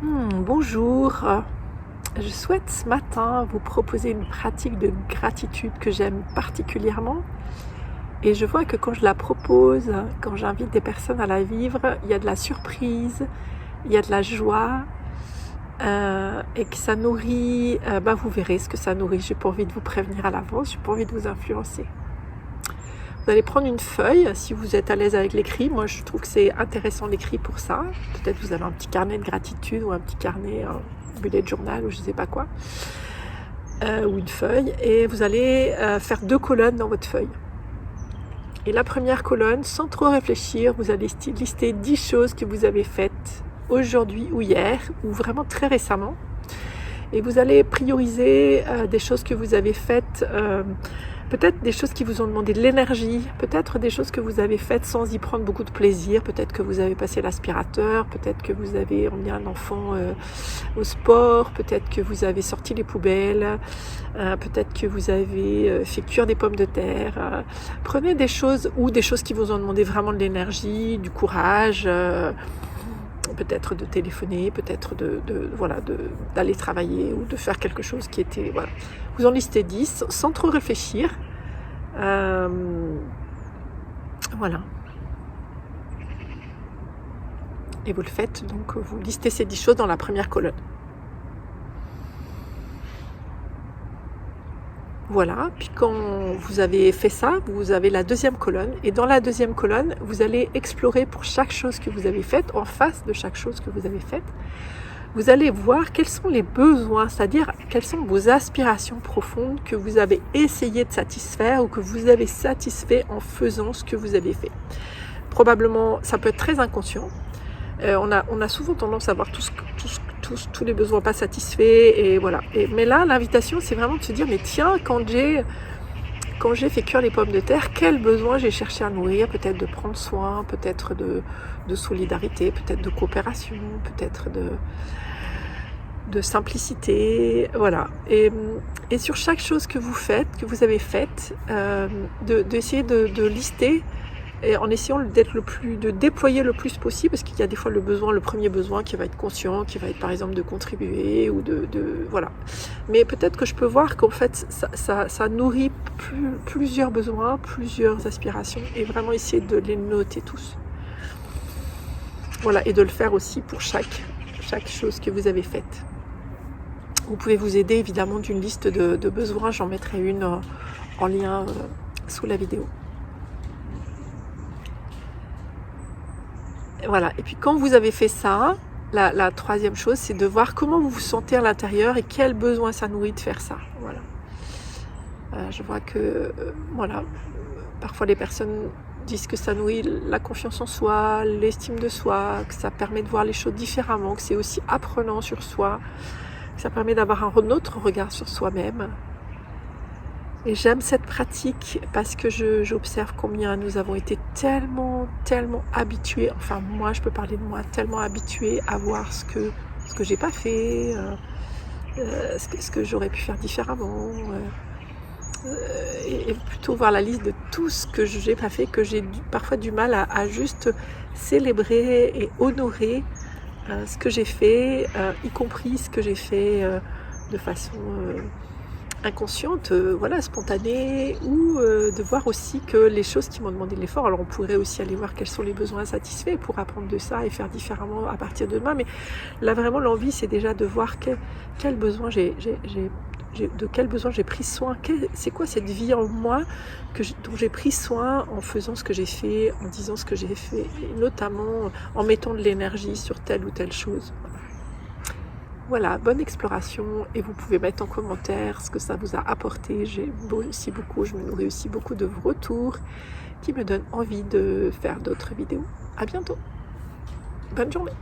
Bonjour, je souhaite ce matin vous proposer une pratique de gratitude que j'aime particulièrement et je vois que quand je la propose, quand j'invite des personnes à la vivre, il y a de la surprise, il y a de la joie et que ça nourrit, vous verrez ce que ça nourrit, j'ai pas envie de vous prévenir à l'avance, j'ai pas envie de vous influencer. Vous allez prendre une feuille si vous êtes à l'aise avec l'écrit. Moi, je trouve que c'est intéressant l'écrit pour ça. Peut-être vous avez un petit carnet de gratitude ou un petit carnet, un bullet journal ou je ne sais pas quoi, ou une feuille. Et vous allez faire 2 colonnes dans votre feuille. Et la première colonne, sans trop réfléchir, vous allez lister 10 choses que vous avez faites aujourd'hui ou hier, ou vraiment très récemment. Et vous allez prioriser des choses que vous avez faites, peut-être des choses qui vous ont demandé de l'énergie, peut-être des choses que vous avez faites sans y prendre beaucoup de plaisir, peut-être que vous avez passé l'aspirateur, peut-être que vous avez emmené un enfant au sport, peut-être que vous avez sorti les poubelles, peut-être que vous avez fait cuire des pommes de terre. Prenez des choses ou des choses qui vous ont demandé vraiment de l'énergie, du courage, peut-être de téléphoner, peut-être d'aller travailler ou de faire quelque chose qui était... Voilà. Vous en listez 10 sans trop réfléchir. Voilà. Et vous le faites, donc vous listez ces 10 choses dans la première colonne. Voilà, puis quand vous avez fait ça, vous avez la deuxième colonne. Et dans la deuxième colonne, vous allez explorer pour chaque chose que vous avez faite, en face de chaque chose que vous avez faite, vous allez voir quels sont les besoins, c'est-à-dire quelles sont vos aspirations profondes que vous avez essayé de satisfaire ou que vous avez satisfait en faisant ce que vous avez fait. Probablement, ça peut être très inconscient. On a souvent tendance à voir tous les besoins pas satisfaits et voilà. Mais là, l'invitation, c'est vraiment de se dire, mais tiens, quand j'ai fait cuire les pommes de terre, quel besoin j'ai cherché à nourrir, peut-être de prendre soin, peut-être de solidarité, peut-être de coopération, peut-être de simplicité, voilà. Et sur chaque chose que vous faites, que vous avez faite, d'essayer de lister, et en essayant de déployer le plus possible, parce qu'il y a des fois le premier besoin qui va être conscient, qui va être par exemple de contribuer ou voilà. Mais peut-être que je peux voir qu'en fait ça nourrit plusieurs besoins, plusieurs aspirations, et vraiment essayer de les noter tous. Voilà, et de le faire aussi pour chaque chose que vous avez faite. Vous pouvez vous aider évidemment d'une liste de besoins, j'en mettrai une en lien sous la vidéo. Voilà, et puis quand vous avez fait ça, la troisième chose, c'est de voir comment vous vous sentez à l'intérieur et quel besoin ça nourrit de faire ça. Voilà. Je vois que, parfois les personnes disent que ça nourrit la confiance en soi, l'estime de soi, que ça permet de voir les choses différemment, que c'est aussi apprenant sur soi, que ça permet d'avoir un autre regard sur soi-même. Et j'aime cette pratique parce que j'observe combien nous avons été tellement habitués, enfin moi je peux parler de moi, tellement habitués à voir ce que j'ai pas fait, ce que j'aurais pu faire différemment, et plutôt voir la liste de tout ce que j'ai pas fait, que j'ai parfois du mal à juste célébrer et honorer ce que j'ai fait, y compris ce que j'ai fait de façon... inconsciente, spontanée, ou de voir aussi que les choses qui m'ont demandé de l'effort, alors on pourrait aussi aller voir quels sont les besoins insatisfaits pour apprendre de ça et faire différemment à partir de demain, mais là vraiment l'envie c'est déjà de voir quel besoin de quel besoin j'ai pris soin, c'est quoi cette vie en moi dont j'ai pris soin en faisant ce que j'ai fait, en disant ce que j'ai fait, et notamment en mettant de l'énergie sur telle ou telle chose. Voilà, bonne exploration, et vous pouvez mettre en commentaire ce que ça vous a apporté. Je me nourris aussi beaucoup de vos retours qui me donnent envie de faire d'autres vidéos. À bientôt, bonne journée.